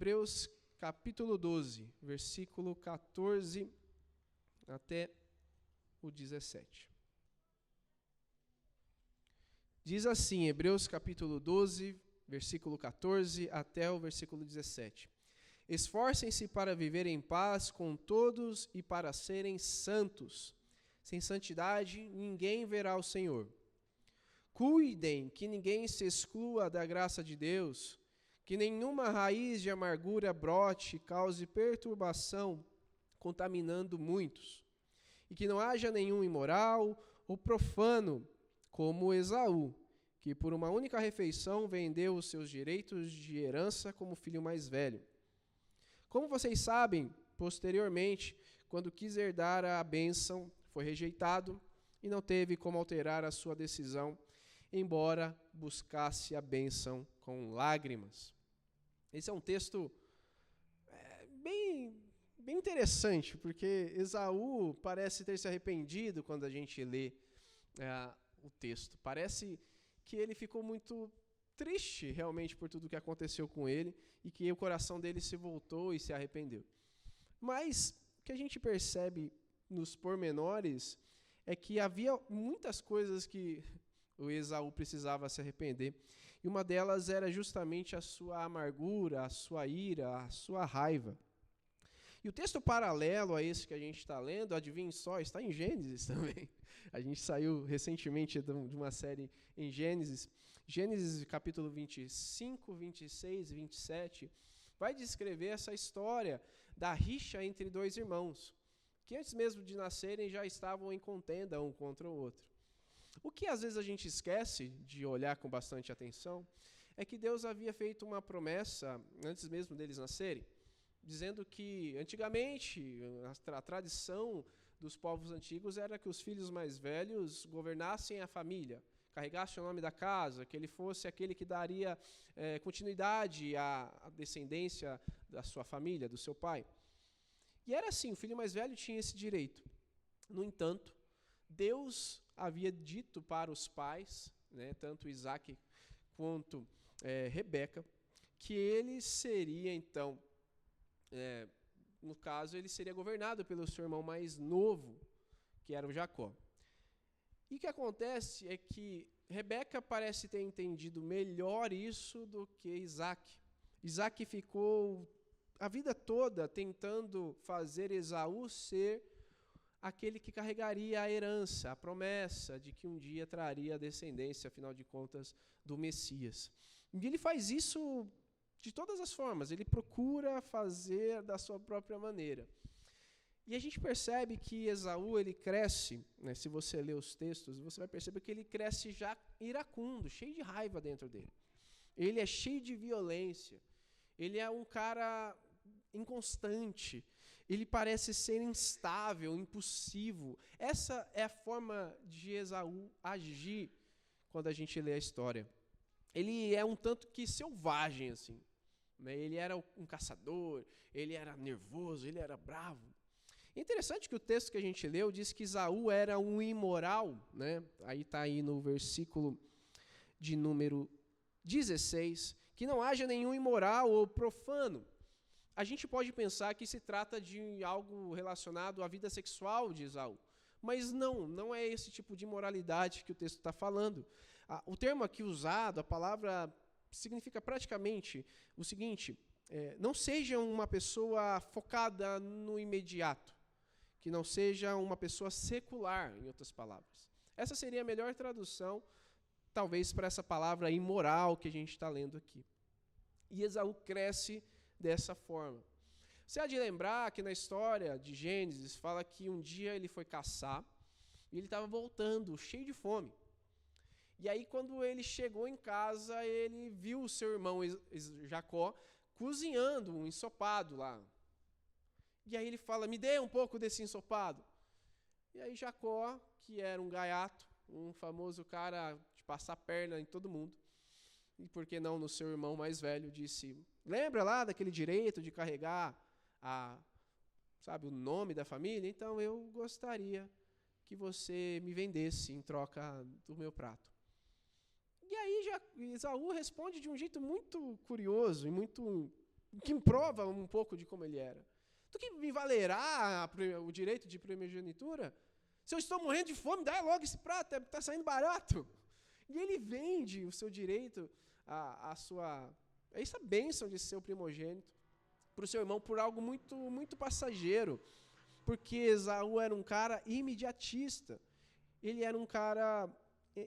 Hebreus capítulo 12, versículo 14 até o 17. Diz assim, Hebreus capítulo 12, versículo 14 até o versículo 17. Esforcem-se para viver em paz com todos e para serem santos. Sem santidade, ninguém verá o Senhor. Cuidem que ninguém se exclua da graça de Deus, que nenhuma raiz de amargura brote e cause perturbação, contaminando muitos. E que não haja nenhum imoral ou profano, como Esaú, que por uma única refeição vendeu os seus direitos de herança como filho mais velho. Como vocês sabem, posteriormente, quando quis herdar a bênção, foi rejeitado e não teve como alterar a sua decisão, embora buscasse a bênção com lágrimas. Esse é um texto bem interessante, porque Esaú parece ter se arrependido quando a gente lê o texto. Parece que ele ficou muito triste realmente por tudo que aconteceu com ele e que o coração dele se voltou e se arrependeu. Mas o que a gente percebe nos pormenores é que havia muitas coisas que o Esaú precisava se arrepender. E uma delas era justamente a sua amargura, a sua ira, a sua raiva. E o texto paralelo a esse que a gente está lendo, adivinhe só, está em Gênesis também. A gente saiu recentemente de uma série em Gênesis. Gênesis capítulo 25, 26 e 27 vai descrever essa história da rixa entre dois irmãos, que antes mesmo de nascerem já estavam em contenda um contra o outro. O que às vezes a gente esquece de olhar com bastante atenção é que Deus havia feito uma promessa, antes mesmo deles nascerem, dizendo que antigamente a tradição dos povos antigos era que os filhos mais velhos governassem a família, carregassem o nome da casa, que ele fosse aquele que daria continuidade à descendência da sua família, do seu pai. E era assim, o filho mais velho tinha esse direito. No entanto, Deus havia dito para os pais, tanto Isaac quanto Rebeca, que ele seria, então, no caso, ele seria governado pelo seu irmão mais novo, que era o Jacó. E o que acontece é que Rebeca parece ter entendido melhor isso do que Isaac. Isaac ficou a vida toda tentando fazer Esaú ser aquele que carregaria a herança, a promessa de que um dia traria a descendência, afinal de contas, do Messias. E ele faz isso de todas as formas, ele procura fazer da sua própria maneira. E a gente percebe que Esaú, ele cresce, se você ler os textos, você vai perceber que ele cresce já iracundo, cheio de raiva dentro dele. Ele é cheio de violência, ele é um cara inconstante, ele parece ser instável, impulsivo. Essa é a forma de Esaú agir quando a gente lê a história. Ele é um tanto que selvagem, assim. Ele era um caçador, ele era nervoso, ele era bravo. É interessante que o texto que a gente leu diz que Esaú era um imoral, Aí está aí no versículo de número 16, que não haja nenhum imoral ou profano. A gente pode pensar que se trata de algo relacionado à vida sexual de Esaú, mas não é esse tipo de imoralidade que o texto está falando. O termo aqui usado, a palavra, significa praticamente o seguinte: não seja uma pessoa focada no imediato, que não seja uma pessoa secular, em outras palavras. Essa seria a melhor tradução, talvez, para essa palavra imoral que a gente está lendo aqui. E Esaú cresce dessa forma. Você há de lembrar que na história de Gênesis fala que um dia ele foi caçar e ele estava voltando, cheio de fome. E aí, quando ele chegou em casa, ele viu o seu irmão Jacó cozinhando um ensopado lá. E aí ele fala: me dê um pouco desse ensopado. E aí Jacó, que era um gaiato, um famoso cara de passar a perna em todo mundo, e por que não no seu irmão mais velho, disse: lembra lá daquele direito de carregar o nome da família? Então eu gostaria que você me vendesse em troca do meu prato. E aí Esaú responde de um jeito muito curioso e muito o que prova um pouco de como ele era. Do que me valerá o direito de primogenitura? Se eu estou morrendo de fome, dá logo esse prato, está saindo barato. E ele vende o seu direito, essa bênção de ser o primogênito, para o seu irmão por algo muito, muito passageiro. Porque Esaú era um cara imediatista. Ele era um cara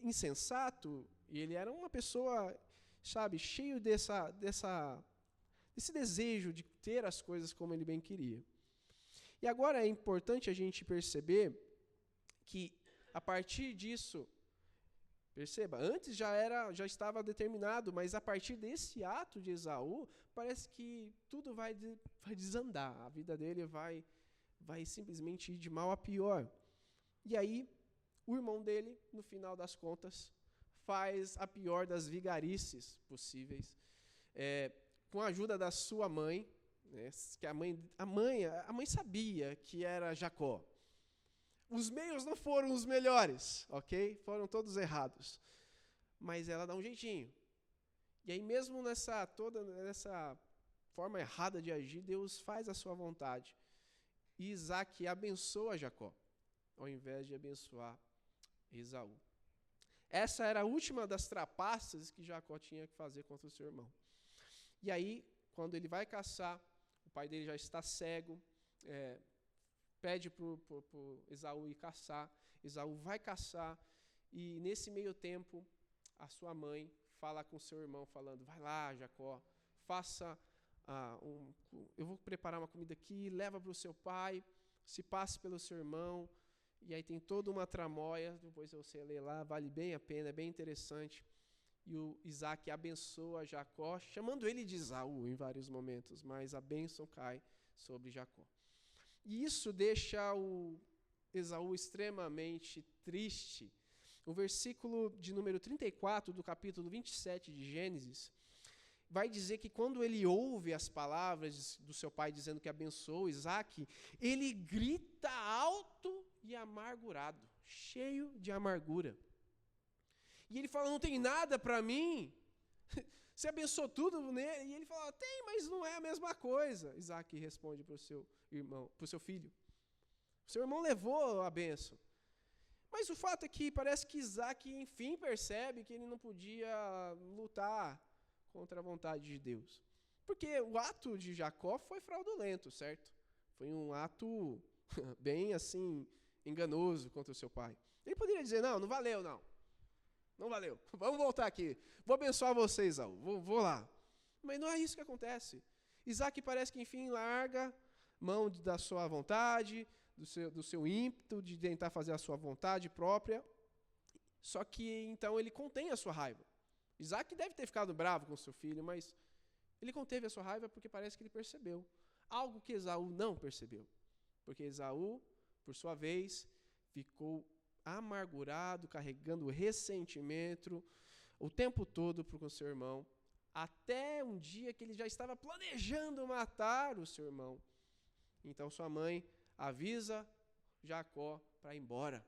insensato, e ele era uma pessoa, sabe, cheio desse desejo de ter as coisas como ele bem queria. E agora é importante a gente perceber que, a partir disso, perceba, antes já estava determinado, mas a partir desse ato de Esaú, parece que tudo vai desandar, a vida dele vai simplesmente ir de mal a pior. E aí, o irmão dele, no final das contas, faz a pior das vigarices possíveis, com a ajuda da sua mãe, né, que a mãe sabia que era Jacó. Os meios não foram os melhores, ok? Foram todos errados. Mas ela dá um jeitinho. E aí mesmo nessa forma errada de agir, Deus faz a sua vontade. E Isaac abençoa Jacó, ao invés de abençoar Esaú. Essa era a última das trapaças que Jacó tinha que fazer contra o seu irmão. E aí, quando ele vai caçar, o pai dele já está cego, pede para Esaú ir caçar. Esaú vai caçar, e nesse meio tempo, a sua mãe fala com o seu irmão, falando: vai lá, Jacó, eu vou preparar uma comida aqui, leva para o seu pai, se passe pelo seu irmão. E aí tem toda uma tramóia, depois você lê lá, vale bem a pena, é bem interessante. E o Isaac abençoa Jacó, chamando ele de Esaú em vários momentos, mas a bênção cai sobre Jacó. E isso deixa o Esaú extremamente triste. O versículo de número 34 do capítulo 27 de Gênesis vai dizer que quando ele ouve as palavras do seu pai dizendo que abençoou Isaac, ele grita alto e amargurado, cheio de amargura. E ele fala: não tem nada para mim, você abençoou tudo, né? E ele fala: tem, mas não é a mesma coisa. Isaac responde para o seu irmão, para o seu filho: o seu irmão levou a bênção. Mas o fato é que parece que Isaac, enfim, percebe que ele não podia lutar contra a vontade de Deus. Porque o ato de Jacó foi fraudulento, certo? Foi um ato bem, assim, enganoso contra o seu pai. Ele poderia dizer: não valeu, não. Não valeu. Vamos voltar aqui. Vou abençoar vocês, Esaú. Vou lá. Mas não é isso que acontece. Isaac parece que, enfim, larga mão da sua vontade, do seu ímpeto de tentar fazer a sua vontade própria. Só que, então, ele contém a sua raiva. Isaac deve ter ficado bravo com seu filho, mas ele conteve a sua raiva porque parece que ele percebeu algo que Esaú não percebeu. Porque Esaú, por sua vez, ficou amargurado, carregando ressentimento o tempo todo com o seu irmão, até um dia que ele já estava planejando matar o seu irmão. Então sua mãe avisa Jacó para ir embora,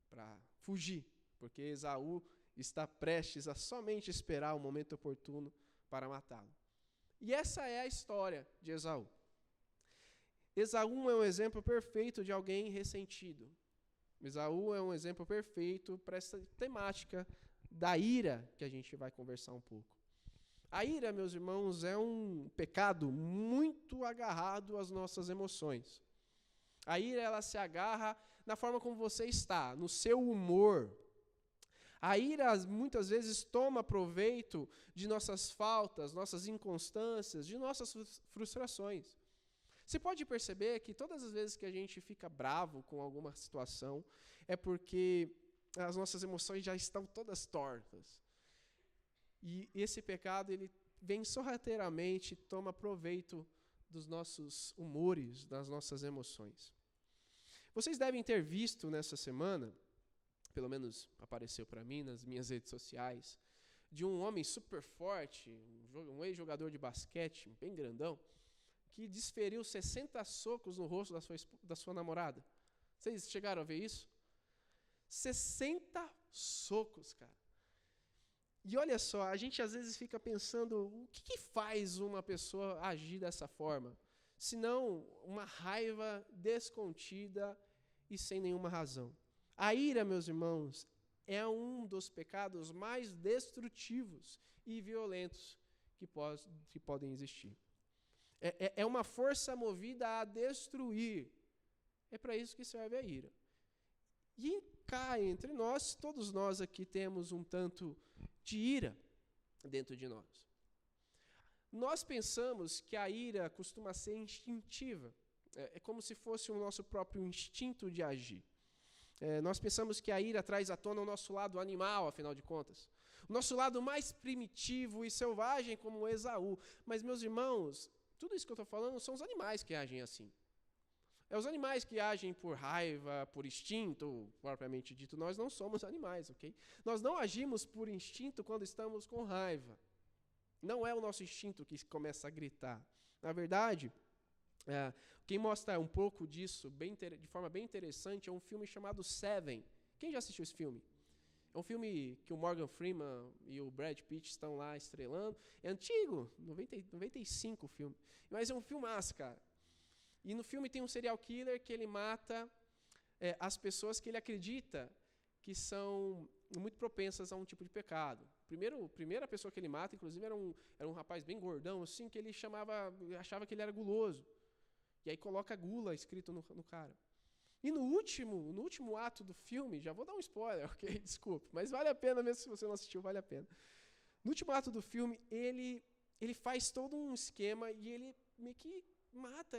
para fugir, porque Esaú está prestes a somente esperar o momento oportuno para matá-lo. E essa é a história de Esaú. Esaú é um exemplo perfeito de alguém ressentido. Esaú é um exemplo perfeito para essa temática da ira que a gente vai conversar um pouco. A ira, meus irmãos, é um pecado muito agarrado às nossas emoções. A ira, ela se agarra na forma como você está, no seu humor. A ira, muitas vezes, toma proveito de nossas faltas, nossas inconstâncias, de nossas frustrações. Você pode perceber que todas as vezes que a gente fica bravo com alguma situação, é porque as nossas emoções já estão todas tortas. E esse pecado, ele vem sorrateiramente, toma proveito dos nossos humores, das nossas emoções. Vocês devem ter visto nessa semana, pelo menos apareceu para mim nas minhas redes sociais, de um homem super forte, um ex-jogador de basquete, bem grandão, que desferiu 60 socos no rosto da sua namorada. Vocês chegaram a ver isso? 60 socos, cara. E olha só, a gente às vezes fica pensando, o que faz uma pessoa agir dessa forma? Senão uma raiva descontida e sem nenhuma razão. A ira, meus irmãos, é um dos pecados mais destrutivos e violentos que podem existir. É uma força movida a destruir. É para isso que serve a ira. E cá entre nós, todos nós aqui temos um tanto de ira dentro de nós. Nós pensamos que a ira costuma ser instintiva. É como se fosse o nosso próprio instinto de agir. Nós pensamos que a ira traz à tona o nosso lado animal, afinal de contas. O nosso lado mais primitivo e selvagem, como Esaú. Mas, meus irmãos, tudo isso que eu estou falando são os animais que agem assim. É os animais que agem por raiva, por instinto, propriamente dito. Nós não somos animais, ok? Nós não agimos por instinto quando estamos com raiva. Não é o nosso instinto que começa a gritar. Na verdade, quem mostra um pouco disso de forma bem interessante é um filme chamado Seven. Quem já assistiu esse filme? É um filme que o Morgan Freeman e o Brad Pitt estão lá estrelando. É antigo, 95 o filme. Mas é um filmaço, cara. E no filme tem um serial killer que ele mata as pessoas que ele acredita que são muito propensas a um tipo de pecado. Primeira pessoa que ele mata, inclusive, era um rapaz bem gordão, assim, que ele achava que ele era guloso. E aí coloca gula escrito no cara. E no último ato do filme, já vou dar um spoiler, ok? Desculpe, mas vale a pena mesmo, se você não assistiu, vale a pena. No último ato do filme, ele faz todo um esquema e ele meio que mata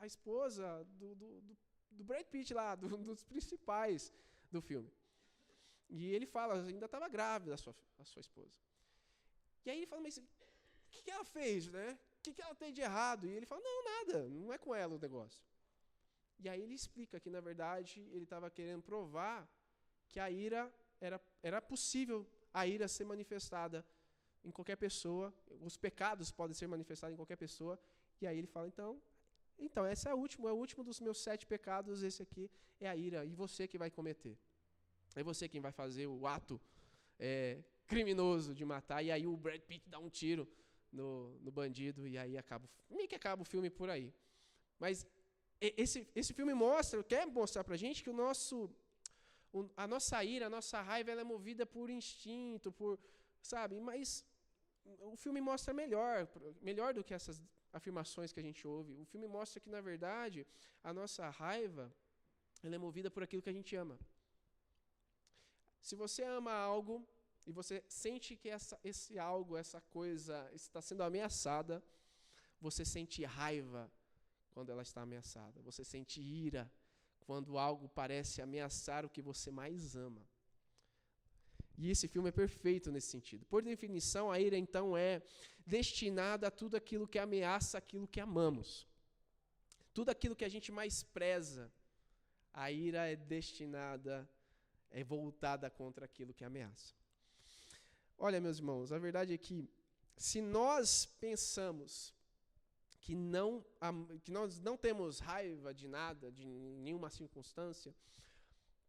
a esposa do Brad Pitt lá, dos principais do filme. E ele fala, ainda estava grávida a sua esposa. E aí ele fala, mas o que ela fez, né? O que ela tem de errado? E ele fala, não, nada, não é com ela o negócio. E aí ele explica que, na verdade, ele estava querendo provar que a ira era possível a ira ser manifestada em qualquer pessoa, os pecados podem ser manifestados em qualquer pessoa. E aí ele fala, então esse é o último dos meus 7 pecados, esse aqui é a ira, e você que vai cometer. É você quem vai fazer o ato criminoso de matar, e aí o Brad Pitt dá um tiro no bandido, e aí meio que acaba o filme por aí. Mas esse filme quer mostrar pra gente que a nossa ira, a nossa raiva, ela é movida por instinto, sabe? Mas o filme mostra melhor do que essas afirmações que a gente ouve. O filme mostra que, na verdade, a nossa raiva, ela é movida por aquilo que a gente ama. Se você ama algo e você sente que esse algo, essa coisa está sendo ameaçada, você sente raiva quando ela está ameaçada. Você sente ira quando algo parece ameaçar o que você mais ama. E esse filme é perfeito nesse sentido. Por definição, a ira, então, é destinada a tudo aquilo que ameaça aquilo que amamos. Tudo aquilo que a gente mais preza, a ira é voltada contra aquilo que ameaça. Olha, meus irmãos, a verdade é que se nós pensamos que nós não temos raiva de nada, de nenhuma circunstância,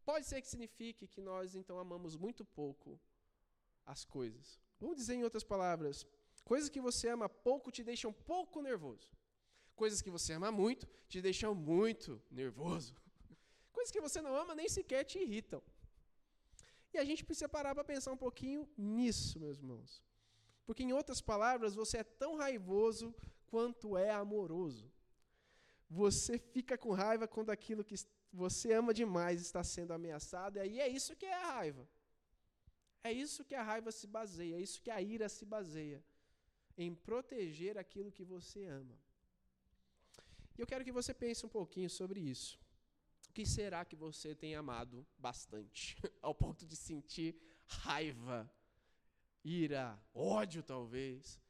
pode ser que signifique que nós, então, amamos muito pouco as coisas. Vamos dizer em outras palavras, coisas que você ama pouco te deixam pouco nervoso. Coisas que você ama muito te deixam muito nervoso. Coisas que você não ama nem sequer te irritam. E a gente precisa parar para pensar um pouquinho nisso, meus irmãos. Porque, em outras palavras, você é tão raivoso quanto é amoroso. Você fica com raiva quando aquilo que você ama demais está sendo ameaçado, e aí é isso que é a raiva. É isso que a raiva se baseia, é isso que a ira se baseia, em proteger aquilo que você ama. E eu quero que você pense um pouquinho sobre isso. O que será que você tem amado bastante, ao ponto de sentir raiva, ira, ódio talvez,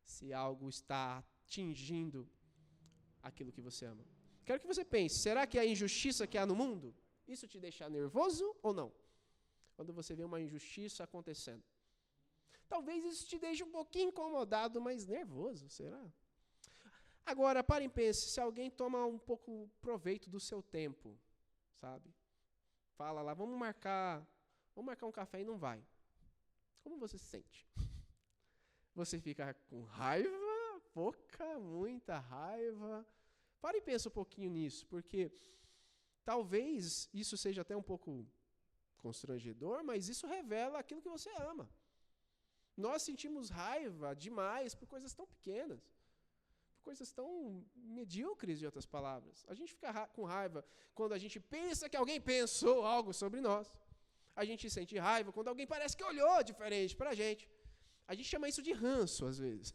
se algo está atingindo aquilo que você ama? Quero que você pense, será que a injustiça que há no mundo, isso te deixa nervoso ou não? Quando você vê uma injustiça acontecendo. Talvez isso te deixe um pouquinho incomodado, mas nervoso, será? Agora, pare e pense, se alguém toma um pouco proveito do seu tempo, sabe? Fala lá, vamos marcar um café e não vai. como você se sente? Você fica com raiva, pouca, muita raiva? Para e pensa um pouquinho nisso, porque talvez isso seja até um pouco constrangedor, mas isso revela aquilo que você ama. Nós sentimos raiva demais por coisas tão pequenas, por coisas tão medíocres, de outras palavras. A gente fica com raiva quando a gente pensa que alguém pensou algo sobre nós. A gente sente raiva quando alguém parece que olhou diferente para a gente. A gente chama isso de ranço, às vezes.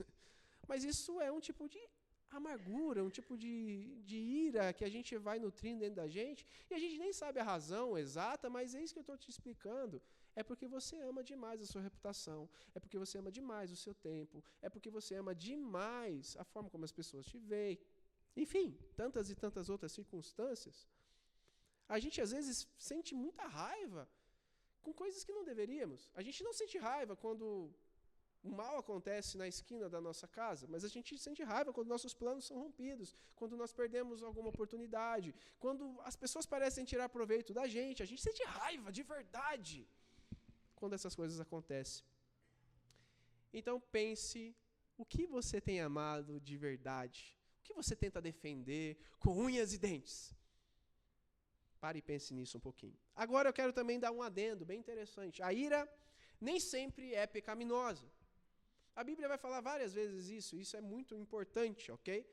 Mas isso é um tipo de amargura, um tipo de ira que a gente vai nutrindo dentro da gente, e a gente nem sabe a razão exata, mas é isso que eu estou te explicando. É porque você ama demais a sua reputação, é porque você ama demais o seu tempo, é porque você ama demais a forma como as pessoas te veem. Enfim, tantas e tantas outras circunstâncias. A gente, às vezes, sente muita raiva com coisas que não deveríamos. A gente não sente raiva quando o mal acontece na esquina da nossa casa, mas a gente sente raiva quando nossos planos são rompidos, quando nós perdemos alguma oportunidade, quando as pessoas parecem tirar proveito da gente sente raiva de verdade quando essas coisas acontecem. Então pense o que você tem amado de verdade, o que você tenta defender com unhas e dentes. Pare e pense nisso um pouquinho. Agora eu quero também dar um adendo bem interessante. A ira nem sempre é pecaminosa. A Bíblia vai falar várias vezes isso é muito importante, ok?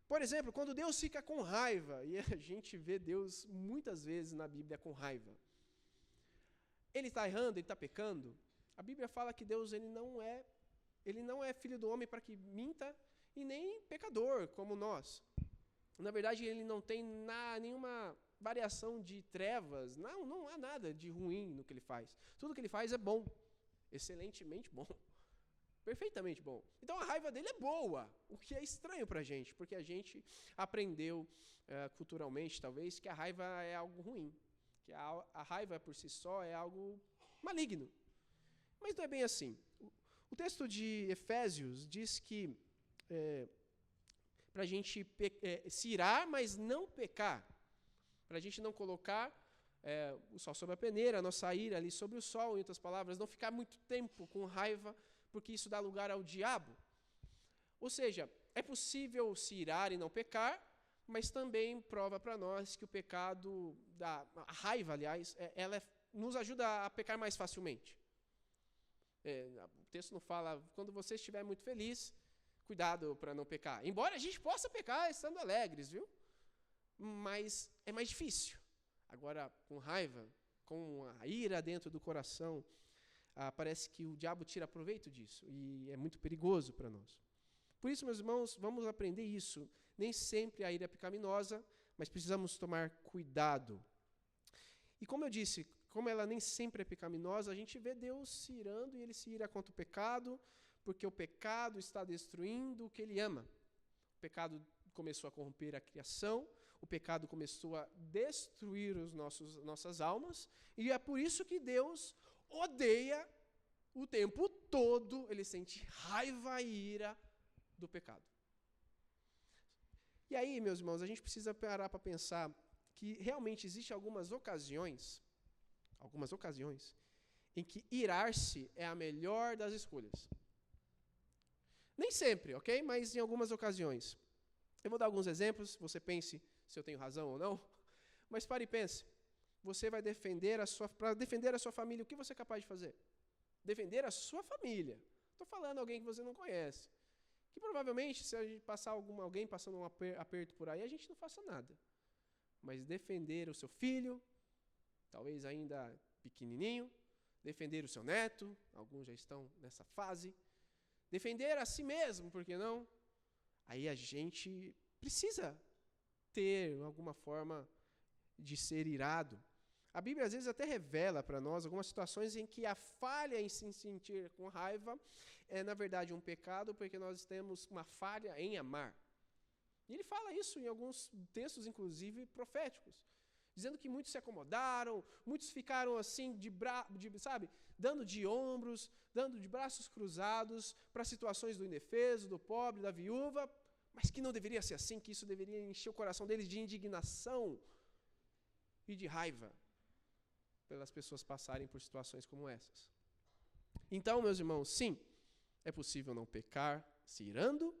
Por exemplo, quando Deus fica com raiva, e a gente vê Deus muitas vezes na Bíblia com raiva, ele está errando, ele está pecando. A Bíblia fala que Deus ele não é filho do homem para que minta, e nem pecador como nós. Na verdade, ele não tem nenhuma variação de trevas, não há nada de ruim no que ele faz. Tudo que ele faz é bom, excelentemente bom. Perfeitamente bom. Então a raiva dele é boa, o que é estranho para a gente, porque a gente aprendeu culturalmente, talvez, que a raiva é algo ruim, que a raiva por si só é algo maligno. Mas não é bem assim. O texto de Efésios diz que para a gente se irar, mas não pecar, para a gente não colocar o sol sobre a peneira, a nossa ira ali sobre o sol, em outras palavras, não ficar muito tempo com raiva, porque isso dá lugar ao diabo. Ou seja, é possível se irar e não pecar, mas também prova para nós que o pecado, a raiva, aliás, ela nos ajuda a pecar mais facilmente. O texto não fala, quando você estiver muito feliz, cuidado para não pecar. Embora a gente possa pecar estando alegres, viu? Mas é mais difícil. Agora, com raiva, com a ira dentro do coração, parece que o diabo tira proveito disso, e é muito perigoso para nós. Por isso, meus irmãos, vamos aprender isso. Nem sempre a ira é pecaminosa, mas precisamos tomar cuidado. E como eu disse, como ela nem sempre é pecaminosa, a gente vê Deus se irando, e ele se ira contra o pecado, porque o pecado está destruindo o que ele ama. O pecado começou a corromper a criação, o pecado começou a destruir nossas almas, e é por isso que Deus odeia o tempo todo, ele sente raiva e ira do pecado. E aí, meus irmãos, a gente precisa parar para pensar que realmente existem algumas ocasiões em que irar-se é a melhor das escolhas. Nem sempre, ok? Mas em algumas ocasiões. Eu vou dar alguns exemplos, você pense se eu tenho razão ou não, mas pare e pense. Você vai para defender a sua família, o que você é capaz de fazer? Defender a sua família. Estou falando alguém que você não conhece. Que provavelmente, se a gente passar alguém passando um aperto por aí, a gente não faça nada. Mas defender o seu filho, talvez ainda pequenininho, defender o seu neto, alguns já estão nessa fase, defender a si mesmo, por que não? Aí a gente precisa ter alguma forma de ser irado. A Bíblia às vezes até revela para nós algumas situações em que a falha em se sentir com raiva é, na verdade, um pecado, porque nós temos uma falha em amar. E ele fala isso em alguns textos, inclusive, proféticos, dizendo que muitos se acomodaram, muitos ficaram assim, dando de ombros, dando de braços cruzados para situações do indefeso, do pobre, da viúva, mas que não deveria ser assim, que isso deveria encher o coração deles de indignação e de raiva pelas pessoas passarem por situações como essas. Então, meus irmãos, sim, é possível não pecar se irando,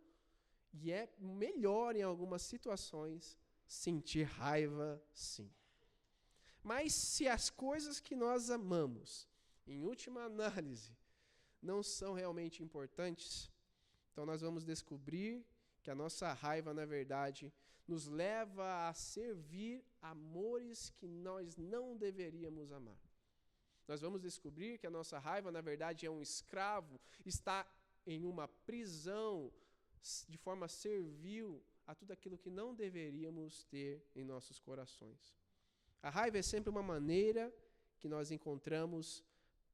e é melhor em algumas situações sentir raiva, sim. Mas se as coisas que nós amamos, em última análise, não são realmente importantes, então nós vamos descobrir que a nossa raiva, na verdade, nos leva a servir amores que nós não deveríamos amar. Nós vamos descobrir que a nossa raiva, na verdade, é um escravo, está em uma prisão de forma servil a tudo aquilo que não deveríamos ter em nossos corações. A raiva é sempre uma maneira que nós encontramos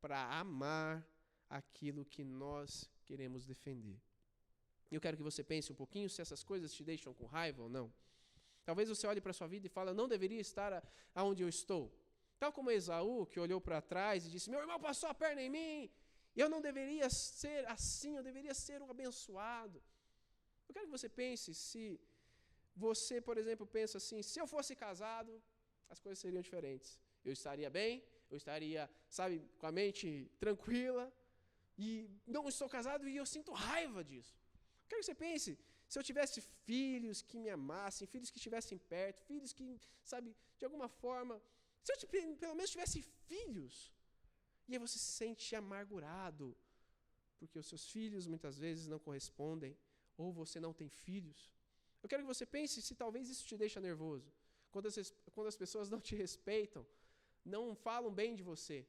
para amar aquilo que nós queremos defender. Eu quero que você pense um pouquinho se essas coisas te deixam com raiva ou não. Talvez você olhe para a sua vida e fale, não deveria estar aonde eu estou. Tal como Esaú, que olhou para trás e disse, meu irmão passou a perna em mim, eu não deveria ser assim, eu deveria ser um abençoado. Eu quero que você pense se você, por exemplo, pensa assim, se eu fosse casado, as coisas seriam diferentes. Eu estaria bem, eu estaria, sabe, com a mente tranquila, e não estou casado e eu sinto raiva disso. Eu quero que você pense, se eu tivesse filhos que me amassem, filhos que estivessem perto, filhos que, sabe, de alguma forma, se eu pelo menos tivesse filhos, e aí você se sente amargurado, porque os seus filhos muitas vezes não correspondem, ou você não tem filhos. Eu quero que você pense se talvez isso te deixa nervoso. Quando as pessoas não te respeitam, não falam bem de você.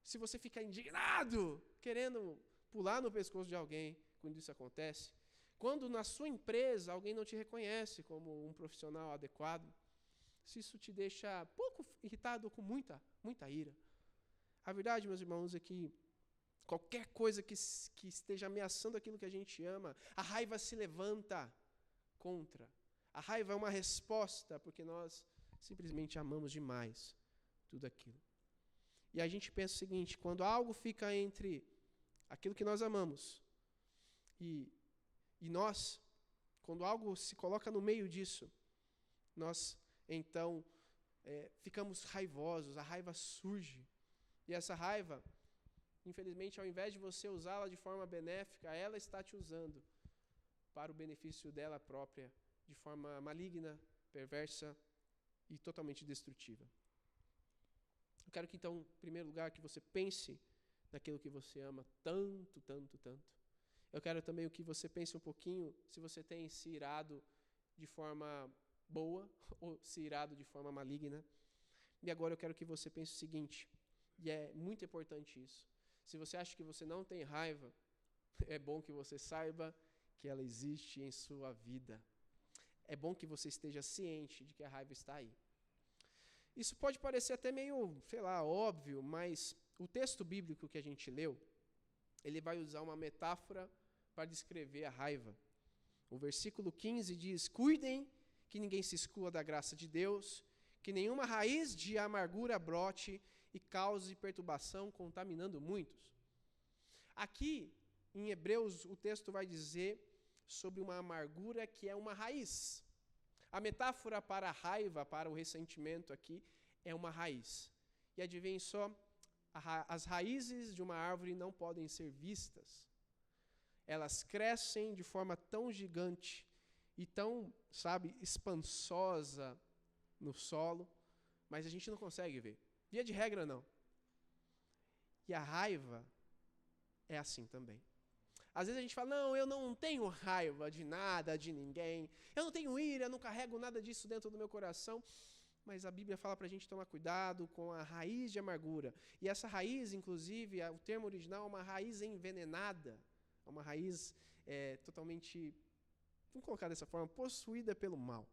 Se você fica indignado, querendo pular no pescoço de alguém, quando isso acontece. Quando na sua empresa alguém não te reconhece como um profissional adequado. Se isso te deixa pouco irritado ou com muita ira. A verdade, meus irmãos, é que qualquer coisa que esteja ameaçando aquilo que a gente ama, a raiva se levanta contra. A raiva é uma resposta, porque nós simplesmente amamos demais tudo aquilo. E a gente pensa o seguinte, quando algo fica entre aquilo que nós amamos e nós, quando algo se coloca no meio disso, nós então ficamos raivosos, a raiva surge. E essa raiva, infelizmente, ao invés de você usá-la de forma benéfica, ela está te usando para o benefício dela própria, de forma maligna, perversa e totalmente destrutiva. Eu quero que, então, em primeiro lugar, que você pense naquilo que você ama tanto, tanto, tanto. Eu quero também que você pense um pouquinho se você tem se irado de forma boa ou se irado de forma maligna. E agora eu quero que você pense o seguinte, e é muito importante isso. Se você acha que você não tem raiva, é bom que você saiba que ela existe em sua vida. É bom que você esteja ciente de que a raiva está aí. Isso pode parecer até meio, sei lá, óbvio, mas o texto bíblico que a gente leu, ele vai usar uma metáfora para descrever a raiva. O versículo 15 diz, cuidem que ninguém se exclua da graça de Deus, que nenhuma raiz de amargura brote e cause perturbação, contaminando muitos. Aqui, em Hebreus, o texto vai dizer sobre uma amargura que é uma raiz. A metáfora para a raiva, para o ressentimento aqui, é uma raiz. E adivinhem só, as raízes de uma árvore não podem ser vistas. Elas crescem de forma tão gigante e tão, sabe, expansosa no solo, mas a gente não consegue ver. Via de regra, não. E a raiva é assim também. Às vezes a gente fala, não, eu não tenho raiva de nada, de ninguém, eu não tenho ira, eu não carrego nada disso dentro do meu coração, mas a Bíblia fala para a gente tomar cuidado com a raiz de amargura. E essa raiz, inclusive, o termo original é uma raiz envenenada, é uma raiz totalmente, vamos colocar dessa forma, possuída pelo mal.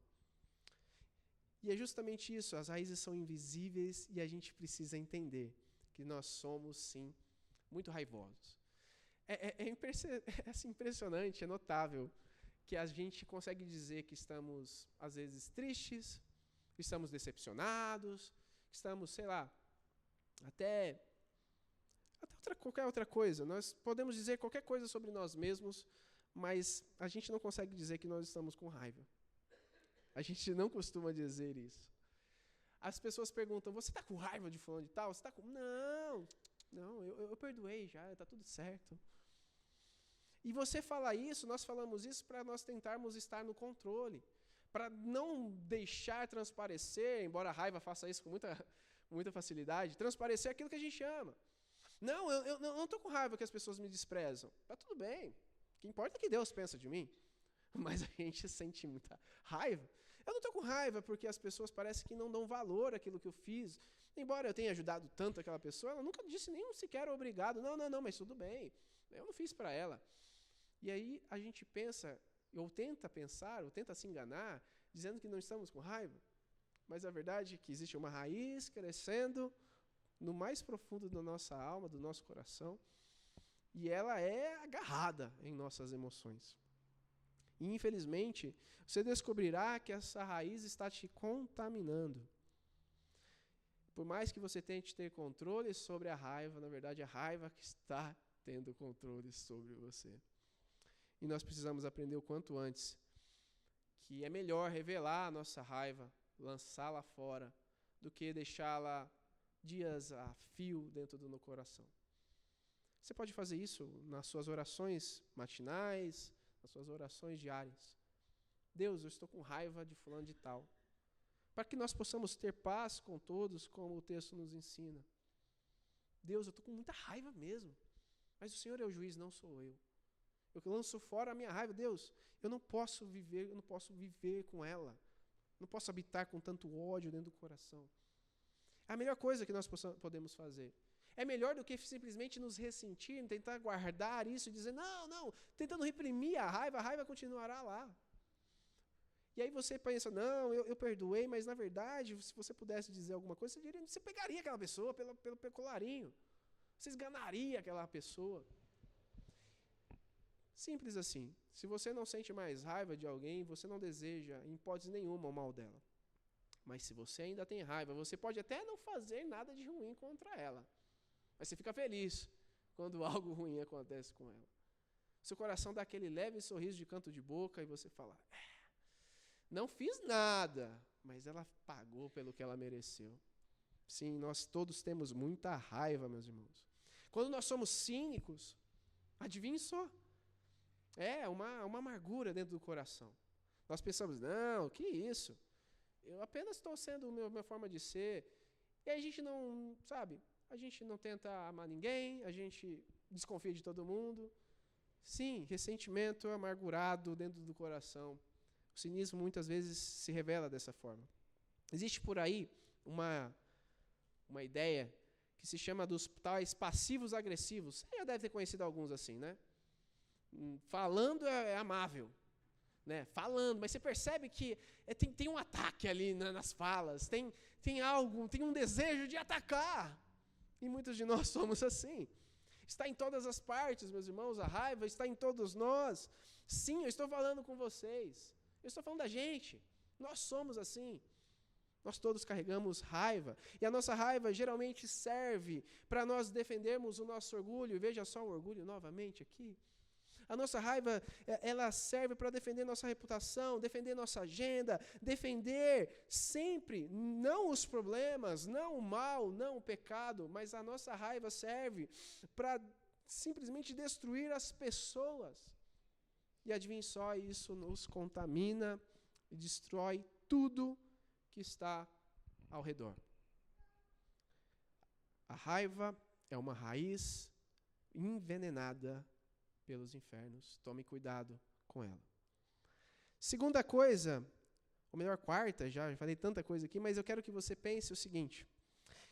E é justamente isso, as raízes são invisíveis e a gente precisa entender que nós somos, sim, muito raivosos. É assim, impressionante, é notável que a gente consegue dizer que estamos, às vezes, tristes, que estamos decepcionados, que estamos, sei lá, até qualquer outra coisa. Nós podemos dizer qualquer coisa sobre nós mesmos, mas a gente não consegue dizer que nós estamos com raiva. A gente não costuma dizer isso. As pessoas perguntam, você está com raiva de fulano de tal? Você está com... Não, eu perdoei já, está tudo certo. E você fala isso, nós falamos isso para nós tentarmos estar no controle, para não deixar transparecer, embora a raiva faça isso com muita facilidade, transparecer aquilo que a gente ama. Não, eu não estou com raiva que as pessoas me desprezam. Está tudo bem. O que importa é que Deus pensa de mim. Mas a gente sente muita raiva. Eu não estou com raiva porque as pessoas parecem que não dão valor àquilo que eu fiz. Embora eu tenha ajudado tanto aquela pessoa, ela nunca disse nem sequer obrigado. Não, mas tudo bem. Eu não fiz para ela. E aí a gente pensa, ou tenta pensar, ou tenta se enganar, dizendo que não estamos com raiva. Mas a verdade é que existe uma raiz crescendo no mais profundo da nossa alma, do nosso coração, e ela é agarrada em nossas emoções. E, infelizmente, você descobrirá que essa raiz está te contaminando. Por mais que você tente ter controle sobre a raiva, na verdade, a raiva que está tendo controle sobre você. E nós precisamos aprender o quanto antes que é melhor revelar a nossa raiva, lançá-la fora, do que deixá-la dias a fio dentro do meu coração. Você pode fazer isso nas suas orações matinais, nas suas orações diárias. Deus, eu estou com raiva de fulano de tal. Para que nós possamos ter paz com todos, como o texto nos ensina. Deus, eu estou com muita raiva mesmo. Mas o Senhor é o juiz, não sou eu. Eu lanço fora a minha raiva. Deus, eu não posso viver com ela. Não posso habitar com tanto ódio dentro do coração. É a melhor coisa que nós podemos fazer. É melhor do que simplesmente nos ressentir, tentar guardar isso e dizer, não, tentando reprimir a raiva continuará lá. E aí você pensa, não, eu perdoei, mas na verdade, se você pudesse dizer alguma coisa, você pegaria aquela pessoa pelo colarinho. Você esganaria aquela pessoa. Simples assim. Se você não sente mais raiva de alguém, você não deseja, em hipótese nenhuma, o mal dela. Mas se você ainda tem raiva, você pode até não fazer nada de ruim contra ela. Mas você fica feliz quando algo ruim acontece com ela. Seu coração dá aquele leve sorriso de canto de boca e você fala, não fiz nada, mas ela pagou pelo que ela mereceu. Sim, nós todos temos muita raiva, meus irmãos. Quando nós somos cínicos, adivinhe só, é uma amargura dentro do coração. Nós pensamos, não, que isso? Eu apenas estou sendo a minha forma de ser. E aí a gente não, sabe, a gente não tenta amar ninguém, a gente desconfia de todo mundo. Sim, ressentimento amargurado dentro do coração. O cinismo muitas vezes se revela dessa forma. Existe por aí uma ideia que se chama dos tais passivos agressivos. Você já deve ter conhecido alguns assim, né? Falando é amável, né? Falando, mas você percebe que tem um ataque ali nas falas, tem algo, tem um desejo de atacar. E muitos de nós somos assim. Está em todas as partes, meus irmãos, a raiva está em todos nós. Sim, eu estou falando com vocês. Eu estou falando da gente. Nós somos assim. Nós todos carregamos raiva. E a nossa raiva geralmente serve para nós defendermos o nosso orgulho. Veja só o orgulho novamente aqui. A nossa raiva, ela serve para defender nossa reputação, defender nossa agenda, defender sempre, não os problemas, não o mal, não o pecado, mas a nossa raiva serve para simplesmente destruir as pessoas. E adivinhe só, isso nos contamina e destrói tudo que está ao redor. A raiva é uma raiz envenenada pelos infernos. Tome cuidado com ela. Segunda coisa, ou melhor, quarta, já falei tanta coisa aqui, mas eu quero que você pense o seguinte: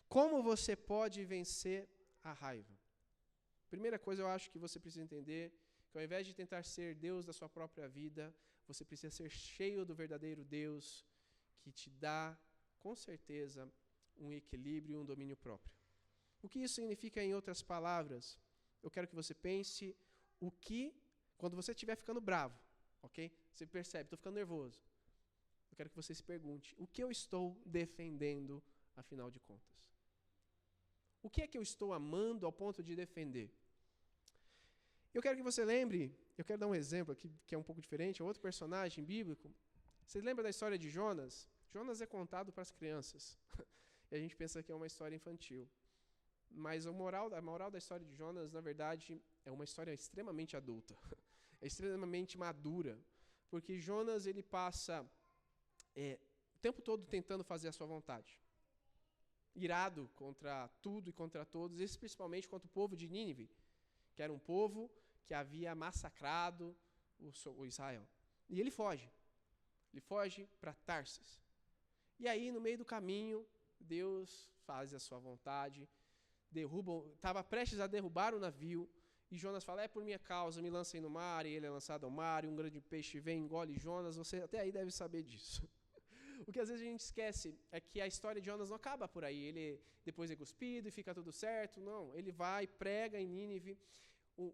como você pode vencer a raiva? Primeira coisa, eu acho que você precisa entender que ao invés de tentar ser Deus da sua própria vida, você precisa ser cheio do verdadeiro Deus que te dá, com certeza, um equilíbrio e um domínio próprio. O que isso significa em outras palavras? Eu quero que você pense quando você estiver ficando bravo, ok? Você percebe, estou ficando nervoso. Eu quero que você se pergunte, o que eu estou defendendo, afinal de contas? O que é que eu estou amando ao ponto de defender? Eu quero que você lembre, eu quero dar um exemplo aqui que é um pouco diferente, é outro personagem bíblico. Você lembra da história de Jonas? Jonas é contado para as crianças. E a gente pensa que é uma história infantil. Mas a moral da história de Jonas, na verdade, é uma história extremamente adulta. É extremamente madura. Porque Jonas, ele passa o tempo todo tentando fazer a sua vontade. Irado contra tudo e contra todos, e principalmente contra o povo de Nínive, que era um povo que havia massacrado o Israel. E ele foge. Ele foge para Tarsis. E aí, no meio do caminho, Deus faz a sua vontade, estava prestes a derrubar o navio, e Jonas fala, por minha causa, me lancem no mar, e ele é lançado ao mar, e um grande peixe vem, engole Jonas, você até aí deve saber disso. O que às vezes a gente esquece é que a história de Jonas não acaba por aí, ele depois é cuspido e fica tudo certo, não, ele vai, prega em Nínive,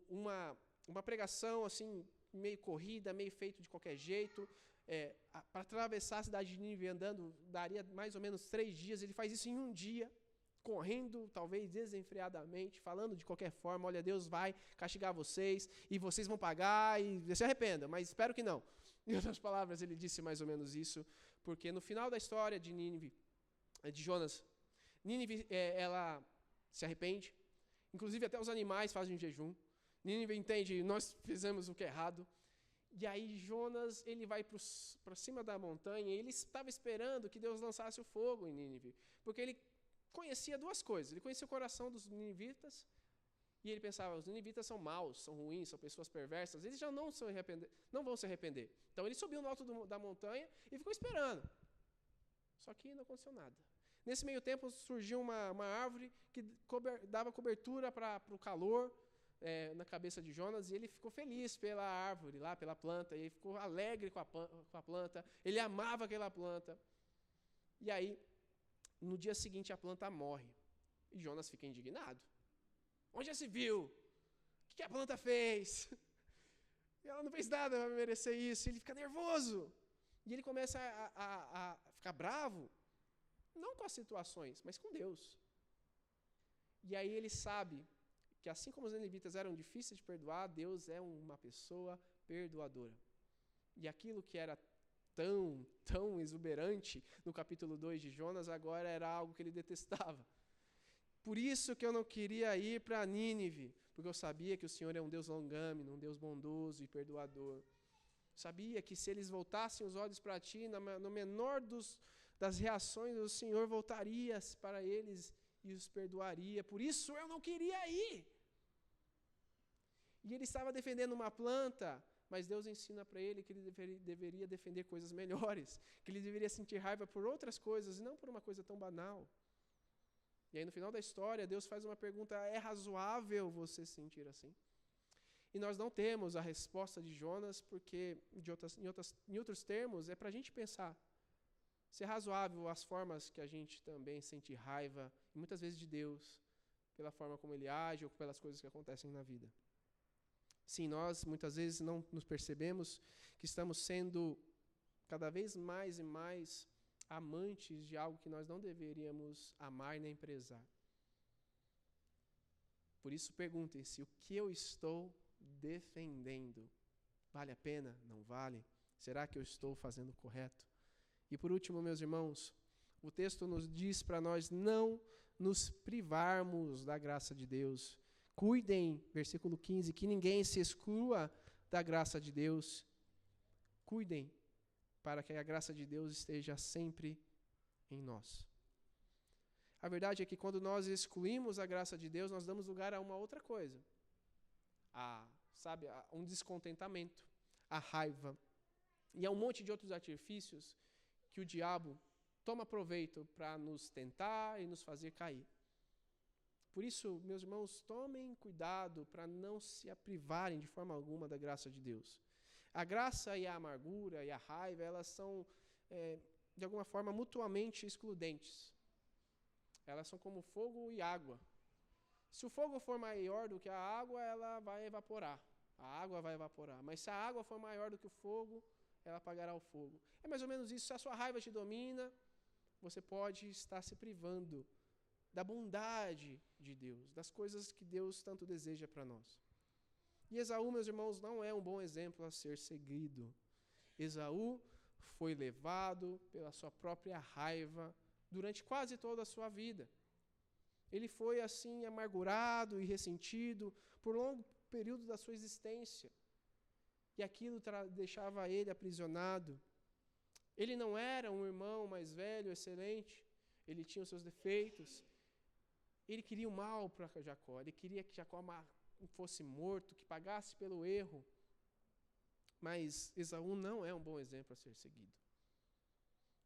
uma pregação assim, meio corrida, meio feito de qualquer jeito, para atravessar a cidade de Nínive andando, daria mais ou menos 3 dias, ele faz isso em um dia, correndo, talvez desenfreadamente, falando de qualquer forma, olha, Deus vai castigar vocês, e vocês vão pagar, e se arrependam, mas espero que não. Em outras palavras, ele disse mais ou menos isso, porque no final da história de Nínive, de Jonas, Nínive, ela se arrepende, inclusive até os animais fazem jejum, Nínive entende, nós fizemos o que é errado, e aí Jonas, ele vai para cima da montanha, e ele estava esperando que Deus lançasse o fogo em Nínive, porque ele conhecia 2 coisas. Ele conhecia o coração dos ninivitas, e ele pensava, os ninivitas são maus, são ruins, são pessoas perversas, eles já não vão se arrepender. Então ele subiu no alto da montanha e ficou esperando. Só que não aconteceu nada. Nesse meio tempo surgiu uma árvore que dava cobertura para o calor na cabeça de Jonas, e ele ficou feliz pela árvore, lá pela planta, e ele ficou alegre com a planta, ele amava aquela planta. E aí, no dia seguinte, a planta morre. E Jonas fica indignado. Onde já se viu? O que a planta fez? Ela não fez nada para merecer isso. Ele fica nervoso. E ele começa a ficar bravo, não com as situações, mas com Deus. E aí ele sabe que assim como os ninivitas eram difíceis de perdoar, Deus é uma pessoa perdoadora. E aquilo que era tão exuberante no capítulo 2 de Jonas, agora era algo que ele detestava. Por isso que eu não queria ir para Nínive, porque eu sabia que o Senhor é um Deus longâmino, um Deus bondoso e perdoador. Sabia que se eles voltassem os olhos para ti, no menor das reações, o Senhor voltaria para eles e os perdoaria. Por isso eu não queria ir. E ele estava defendendo uma planta, mas Deus ensina para ele que ele deveria defender coisas melhores, que ele deveria sentir raiva por outras coisas e não por uma coisa tão banal. E aí no final da história, Deus faz uma pergunta, é razoável você se sentir assim? E nós não temos a resposta de Jonas, porque, em outros termos, é para a gente pensar se é razoável as formas que a gente também sente raiva, e muitas vezes de Deus, pela forma como Ele age ou pelas coisas que acontecem na vida. Sim, nós muitas vezes não nos percebemos que estamos sendo cada vez mais e mais amantes de algo que nós não deveríamos amar nem prezar. Por isso perguntem-se, o que eu estou defendendo? Vale a pena? Não vale? Será que eu estou fazendo o correto? E por último, meus irmãos, o texto nos diz para nós não nos privarmos da graça de Deus. Cuidem, versículo 15, que ninguém se exclua da graça de Deus. Cuidem para que a graça de Deus esteja sempre em nós. A verdade é que quando nós excluímos a graça de Deus, nós damos lugar a uma outra coisa. A um descontentamento, a raiva. E a um monte de outros artifícios que o diabo toma proveito para nos tentar e nos fazer cair. Por isso, meus irmãos, tomem cuidado para não se privarem de forma alguma da graça de Deus. A graça e a amargura e a raiva, elas são, de alguma forma, mutuamente excludentes. Elas são como fogo e água. Se o fogo for maior do que a água, ela vai evaporar. A água vai evaporar. Mas se a água for maior do que o fogo, ela apagará o fogo. É mais ou menos isso. Se a sua raiva te domina, você pode estar se privando da bondade de Deus, das coisas que Deus tanto deseja para nós. E Esaú, meus irmãos, não é um bom exemplo a ser seguido. Esaú foi levado pela sua própria raiva durante quase toda a sua vida. Ele foi assim amargurado e ressentido por longo período da sua existência. E aquilo deixava ele aprisionado. Ele não era um irmão mais velho, excelente. Ele tinha os seus defeitos. Ele queria o mal para Jacó. Ele queria que Jacó fosse morto, que pagasse pelo erro. Mas Esaú não é um bom exemplo a ser seguido.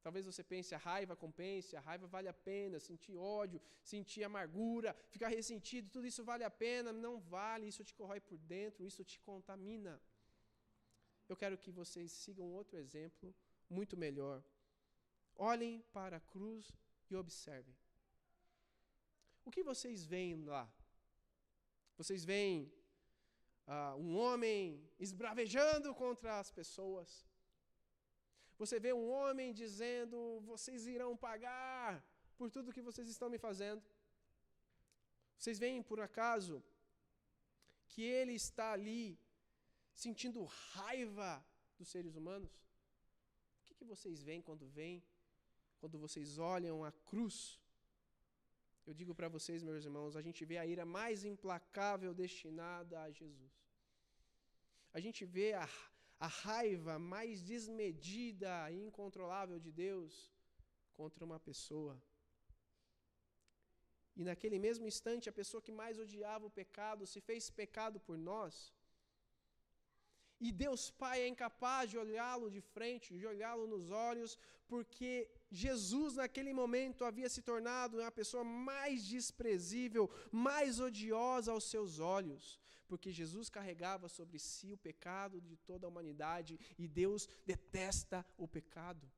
Talvez você pense, a raiva compense, a raiva vale a pena, sentir ódio, sentir amargura, ficar ressentido, tudo isso vale a pena. Não vale, isso te corrói por dentro, isso te contamina. Eu quero que vocês sigam outro exemplo, muito melhor. Olhem para a cruz e observem. O que vocês veem lá? Vocês veem um homem esbravejando contra as pessoas. Você vê um homem dizendo, vocês irão pagar por tudo que vocês estão me fazendo. Vocês veem, por acaso, que ele está ali sentindo raiva dos seres humanos? O que vocês veem quando vocês olham a cruz? Eu digo para vocês, meus irmãos, a gente vê a ira mais implacável destinada a Jesus. A gente vê a raiva mais desmedida e incontrolável de Deus contra uma pessoa. E naquele mesmo instante, a pessoa que mais odiava o pecado se fez pecado por nós. E Deus Pai é incapaz de olhá-lo de frente, de olhá-lo nos olhos, porque Jesus naquele momento havia se tornado a pessoa mais desprezível, mais odiosa aos seus olhos, porque Jesus carregava sobre si o pecado de toda a humanidade e Deus detesta o pecado.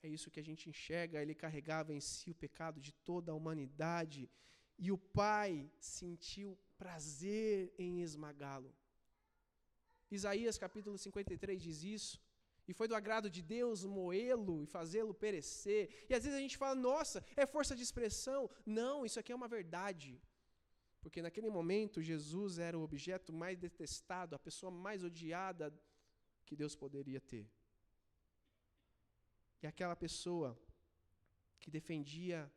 É isso que a gente enxerga, ele carregava em si o pecado de toda a humanidade e o Pai sentiu prazer em esmagá-lo. Isaías capítulo 53 diz isso, e foi do agrado de Deus moê-lo e fazê-lo perecer. E às vezes a gente fala, nossa, é força de expressão. Não, isso aqui é uma verdade. Porque naquele momento Jesus era o objeto mais detestado, a pessoa mais odiada que Deus poderia ter. E aquela pessoa que defendia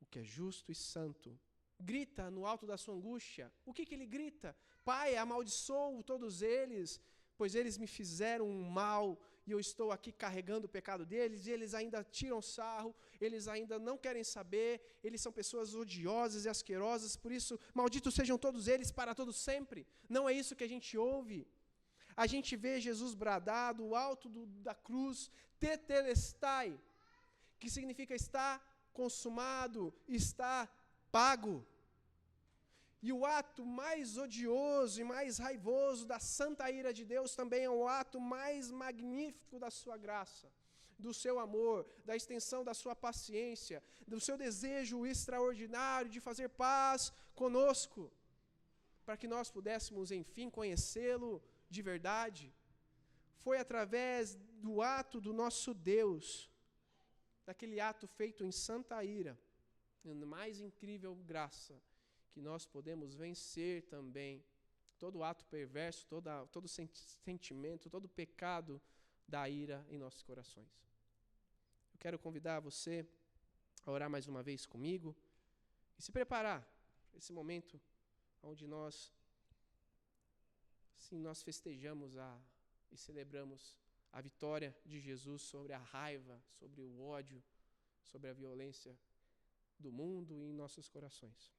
o que é justo e santo, grita no alto da sua angústia. O que ele grita? Pai, amaldiçoo todos eles, pois eles me fizeram um mal e eu estou aqui carregando o pecado deles, e eles ainda tiram sarro, eles ainda não querem saber, eles são pessoas odiosas e asquerosas, por isso, malditos sejam todos eles para todo sempre. Não é isso que a gente ouve. A gente vê Jesus bradar do alto da cruz, tetelestai, que significa está consumado, está pago. E o ato mais odioso e mais raivoso da santa ira de Deus também é o ato mais magnífico da sua graça, do seu amor, da extensão da sua paciência, do seu desejo extraordinário de fazer paz conosco, para que nós pudéssemos, enfim, conhecê-lo de verdade. Foi através do ato do nosso Deus, daquele ato feito em santa ira, na mais incrível graça, que nós podemos vencer também todo ato perverso, todo sentimento, todo pecado da ira em nossos corações. Eu quero convidar você a orar mais uma vez comigo e se preparar para esse momento onde nós festejamos e celebramos a vitória de Jesus sobre a raiva, sobre o ódio, sobre a violência do mundo e em nossos corações.